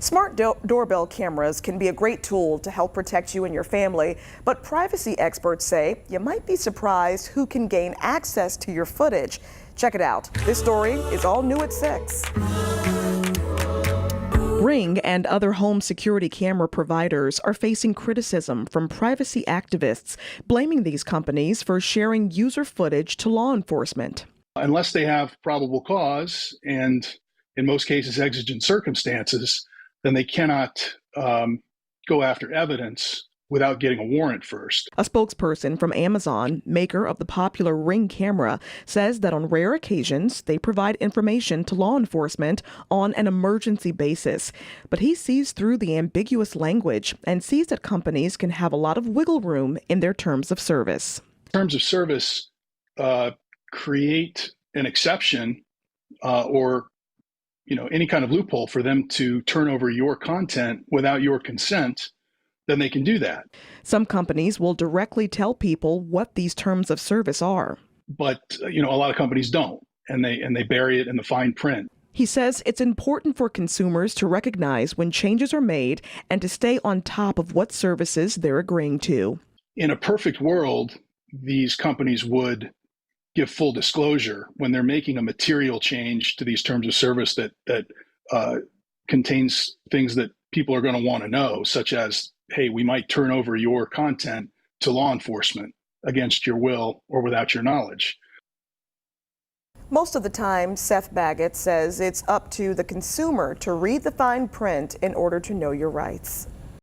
Smart doorbell cameras can be a great tool to help protect you and your family, but privacy experts say you might be surprised who can gain access to your footage. Check it out. This story is all new at 6. Ring and other home security camera providers are facing criticism from privacy activists, blaming these companies for sharing user footage to law enforcement. Unless they have probable cause and, in most cases, exigent circumstances, then they cannot go after evidence without getting a warrant first. A spokesperson from Amazon, maker of the popular Ring camera, says that on rare occasions they provide information to law enforcement on an emergency basis. But he sees through the ambiguous language and sees that companies can have a lot of wiggle room in their terms of service. Terms of service create an exception or any kind of loophole for them to turn over your content without your consent. Then they can do that. Some companies will directly tell people what these terms of service are. But, a lot of companies don't, and they bury it in the fine print. He says it's important for consumers to recognize when changes are made and to stay on top of what services they're agreeing to. In a perfect world, these companies would give full disclosure when they're making a material change to these terms of service that contains things that people are going to want to know, such as, hey, we might turn over your content to law enforcement against your will or without your knowledge. Most of the time, Seth Baggett says it's up to the consumer to read the fine print in order to know your rights.